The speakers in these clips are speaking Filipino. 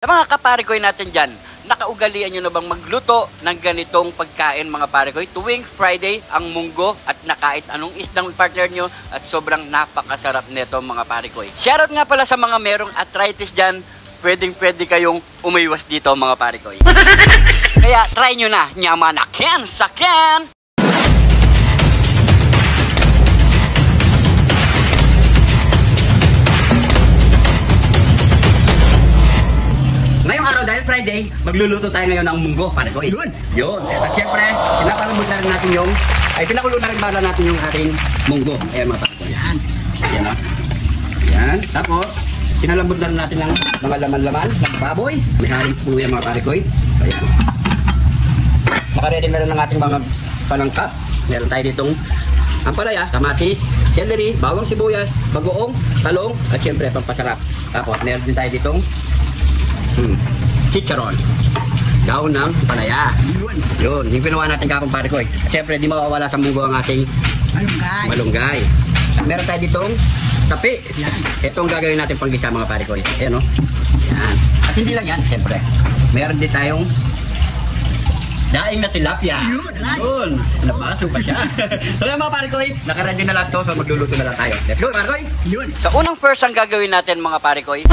Sa mga kaparikoy natin dyan, nakaugalian nyo na bang magluto ng ganitong pagkain mga parikoy? Tuwing Friday ang munggo at nakait anong isdang partner nyo at sobrang napakasarap nito mga parikoy. Shoutout nga pala sa mga merong arthritis dyan, pwedeng-pwede kayong umiwas dito mga parikoy. Kaya try nyo na, nyaman na ken sa ken! Ngayong araw dahil Friday, magluluto tayo ngayon ng munggo, parikoy. Yun. At syempre, pinapalambot na rin natin yung, pinakulo na rin bala natin yung ating munggo. Ayan mga parikoy. Yan. Yan o. Yan. Tapos, pinalambot na rin natin ng mga laman-laman ng baboy. May haring pulo yan mga parikoy. Ayan. Nakaready na rin ng ating mga panangkap. Meron tayo ditong ampalaya, kamatis, celery, bawang sibuyas, bagoong, talong, at syempre pampasarap. Tapos, meron din tayo ditong chicharon. Gaon ng palaya. Yun. Yung ginawa natin kapong parikoy. Siyempre, di mawawala sa munggo ang ating malunggay. Meron tayo ditong tapi. Itong gagawin natin panggisa mga parikoy. Ayan o. Yan. At hindi lang yan, siyempre. Meron din tayong daing na tilapia. Yun. Nabaso pa siya. So yan mga parikoy, nakaready na lang to. So magluluto na lang tayo. Let's go parikoy. Yun. Sa unang first ang gagawin natin mga parikoy,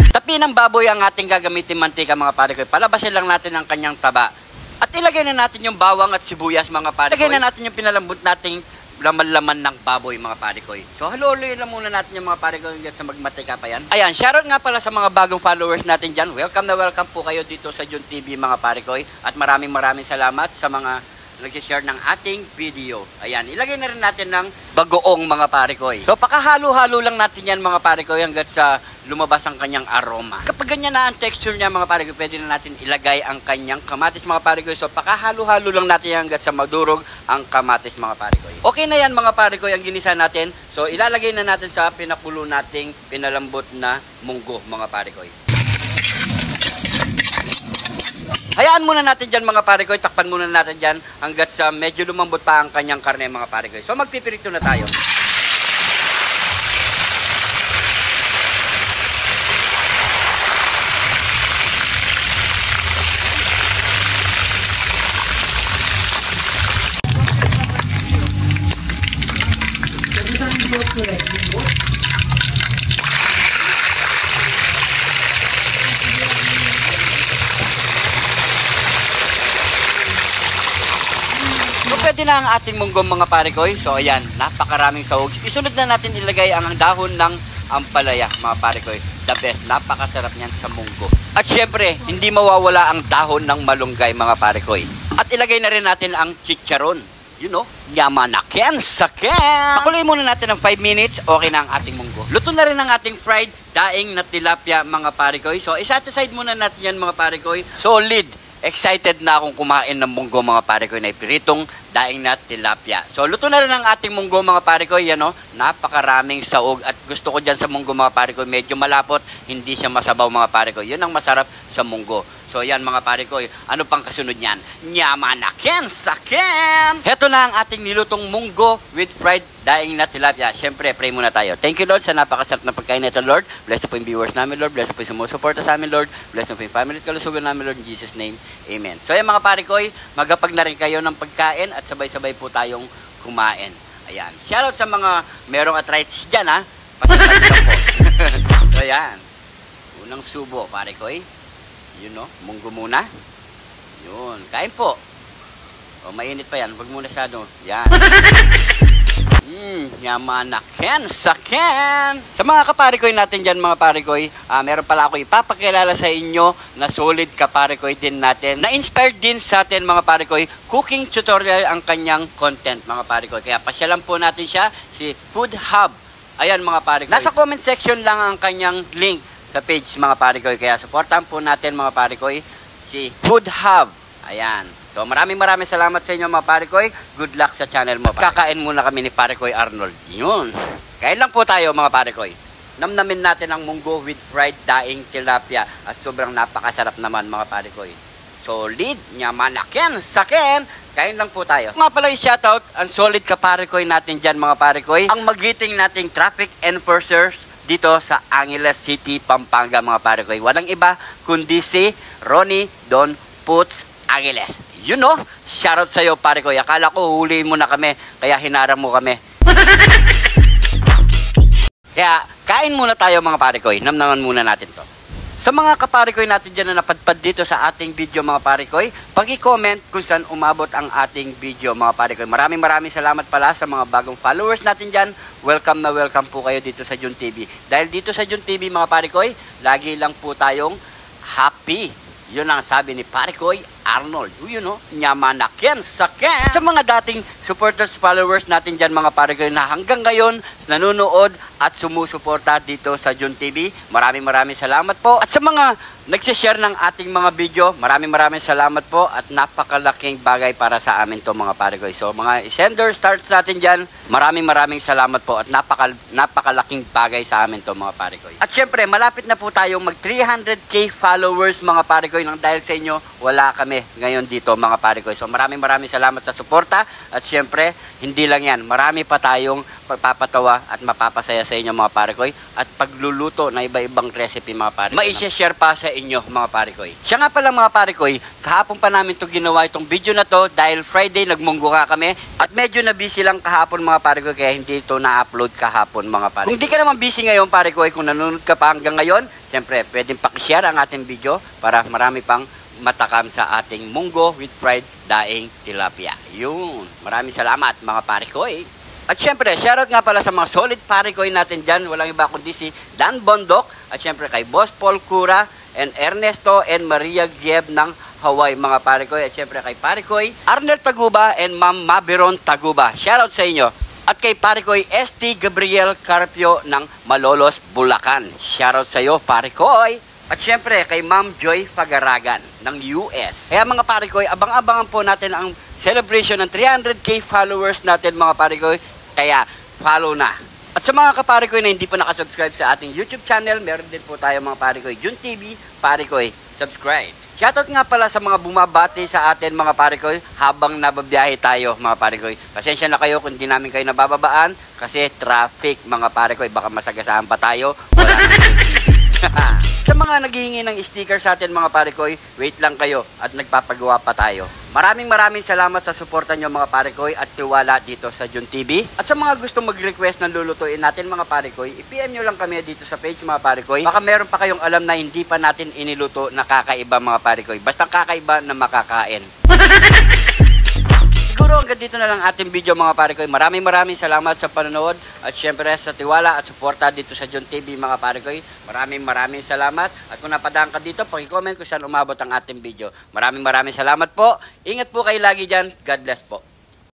tapi ng baboy ang ating gagamitin mantika mga parikoy. Palabasin lang natin ang kanyang taba. At ilagay na natin yung bawang at sibuyas mga parikoy. Ilagay na natin yung pinalambot nating laman-laman ng baboy mga parikoy. So haluloy na muna natin yung mga parikoy hanggang sa magmatika pa yan. Ayan, shoutout nga pala sa mga bagong followers natin dyan. Welcome na welcome po kayo dito sa Jun TV mga parikoy. At maraming salamat sa mga nag-share ng ating video. Ayan, ilagay na rin natin ng bagoong mga parikoy. So pakahalo-halo lang natin yan mga parikoy hanggat sa lumabas ang kanyang aroma. Kapag ganyan na ang texture niya mga parikoy, pwede na natin ilagay ang kanyang kamatis mga parikoy. So pakahalo-halo lang natin yan hanggat sa madurog ang kamatis mga parikoy. Okay na yan mga parikoy ang ginisa natin. So ilalagay na natin sa pinakulo nating pinalambot na munggo mga parikoy. Hayaan muna natin dyan mga parikoy, takpan muna natin dyan hanggat sa medyo lumambot pa ang kanyang karne mga parikoy. So magpipirito na tayo. Pwede na ang ating munggo mga parikoy. So ayan, napakaraming sahog. Isunod na natin ilagay ang dahon ng ampalaya mga parikoy. The best, napakasarap niyan sa munggo. At syempre, hindi mawawala ang dahon ng malunggay mga parikoy. At ilagay na rin natin ang chicharon. You know, yaman na ken sa ken. Pakuloy muna natin ng 5 minutes, okay na ang ating munggo. Luto na rin ang ating fried daing na tilapia mga parikoy. So iset aside muna natin yan mga parikoy. Solid. Excited na akong kumain ng munggo mga parikoy na ipiritong daing na tilapia. So luto na rin ang ating munggo mga parikoy. Yan o, napakaraming saog. At gusto ko dyan sa munggo mga parikoy, medyo malapot, hindi siya masabaw mga parikoy. Yun ang masarap sa munggo. So yan mga parikoy, ano pang kasunod niyan? Nyaman na ken sa ken! Heto na ang ating nilutong munggo with fried daing na tilapia. Siyempre, pray muna tayo. Thank you Lord sa napakasarap na pagkain nito Lord. Bless po yung viewers namin Lord. Bless po yung sumusuporta sa amin Lord. Bless po yung family at kalusugan namin Lord. In Jesus name, Amen. So yan mga parikoy, magapag na rin kayo ng pagkain at sabay-sabay po tayong kumain. Ayan. Shoutout sa mga merong arthritis dyan ha. Pasalamat lang po. So yan. Unang subo parikoy. Yun no, munggo muna. Yun, kain po. O mainit pa yan, wag muna masyado. Yan. Yaman na ken sa ken. Sa mga kaparikoy natin dyan mga parikoy, meron pala ako ipapakilala sa inyo na solid kaparikoy din natin. Na-inspired din sa atin mga parikoy, cooking tutorial ang kanyang content mga parikoy. Kaya pasyalan po natin siya, si Food Hub. Ayan mga parikoy. Nasa comment section lang ang kanyang link sa page mga parikoy. Kaya supportan po natin mga parikoy si Food Hub. Ayan. So maraming salamat sa inyo mga parikoy. Good luck sa channel mo. Kakain muna kami ni Parikoy Arnold. Yun. Kain lang po tayo mga parikoy. Namnamin natin ang munggo with fried daing tilapia. At sobrang napakasarap naman mga parikoy. Solid, nyaman na ken sa ken. Kain lang po tayo. Nga pala yung shoutout ang solid kaparikoy natin dyan mga parikoy. Ang magiting nating traffic enforcers dito sa Angeles City, Pampanga mga pare ko. Walang iba kundi si Ronnie Don Puts Angeles. You know, shoutout sa'yo pare ko. Akala ko huliin mo na kami, kaya hinarang mo kami. Kaya kain muna tayo mga pare ko. Namnaman muna natin to. Sa mga kaparikoy natin dyan na napadpad dito sa ating video mga parikoy, pag-i-comment kung saan umabot ang ating video mga parikoy. Maraming salamat pala sa mga bagong followers natin dyan. Welcome na welcome po kayo dito sa Jun TV. Dahil dito sa Jun TV mga parikoy, lagi lang po tayong happy. Yun ang sabi ni Parikoy Arnold. You know, nyamanakyan sa ken. Sa mga dating supporters, followers natin dyan mga parikoy na hanggang ngayon nanonood at sumusuporta dito sa Jun TV, maraming salamat po. At sa mga nagsishare ng ating mga video, maraming salamat po at napakalaking bagay para sa amin to mga parikoy. So mga sender starts natin dyan, maraming salamat po at napakalaking bagay sa amin to mga parikoy. At syempre, malapit na po tayong mag 300k followers mga parikoy, nang dahil sa inyo, wala kami ngayon dito mga parikoy. So maraming salamat sa suporta at syempre, hindi lang yan, marami pa tayong pagpapatawa at mapapasaya sa inyo mga parikoy at pagluluto na iba-ibang recipe mga parikoy. Mai-share pa sa inyo mga parikoy. Siya nga pala mga parikoy, kahapon pa namin to ginawa itong video na to dahil Friday nagmunggo ka kami at medyo na busy lang kahapon mga parikoy kaya hindi ito na-upload kahapon mga parikoy. Kung di ka naman busy ngayon parikoy, kung nanonood ka pa hanggang ngayon, siyempre pwedeng pakishare ang ating video para marami pang matakam sa ating munggo with fried daing tilapia. Yun. Maraming salamat mga parikoy. At syempre, shoutout nga pala sa mga solid parikoy natin dyan. Walang iba kundi si Dan Bondok. At syempre kay Boss Paul Cura and Ernesto and Maria Gieb ng Hawaii mga parikoy. At syempre kay parikoy Arnel Taguba and Ma'am Mabiron Taguba. Shoutout sa inyo. At kay parikoy ST Gabriel Carpio ng Malolos, Bulacan. Shoutout sa iyo parikoy. At syempre kay Ma'am Joy Pagaragan ng US. Kaya mga parikoy, abang-abangan po natin ang celebration ng 300k followers natin mga parikoy. Kaya follow na. At sa mga kaparikoy na hindi pa nakasubscribe sa ating YouTube channel, meron din po tayo mga parikoy Jun TV, parikoy, subscribe. Shoutout nga pala sa mga bumabati sa atin mga parikoy habang nababiyahe tayo mga parikoy. Pasensya na kayo kung hindi namin kayo nabababaan kasi traffic mga parikoy. Baka masagasaan pa tayo. Wala na. Sa mga naghihingi ng sticker sa atin mga parikoy, wait lang kayo at nagpapagawa pa tayo. Maraming salamat sa suporta nyo mga parikoy at tiwala dito sa Jun TV. At sa mga gusto mag-request ng lulutuin natin mga parikoy, i-PM nyo lang kami dito sa page mga parikoy. Baka meron pa kayong alam na hindi pa natin iniluto na kakaiba mga parikoy. Basta kakaiba na makakain. Siguro hanggang dito na lang ating video mga parikoy. Maraming salamat sa panonood at syempre sa tiwala at suporta dito sa Jun TV mga parikoy. Maraming salamat at kung napadaan ka dito, paki-comment kung saan umabot ang ating video. Maraming salamat po. Ingat po kayo lagi dyan. God bless po.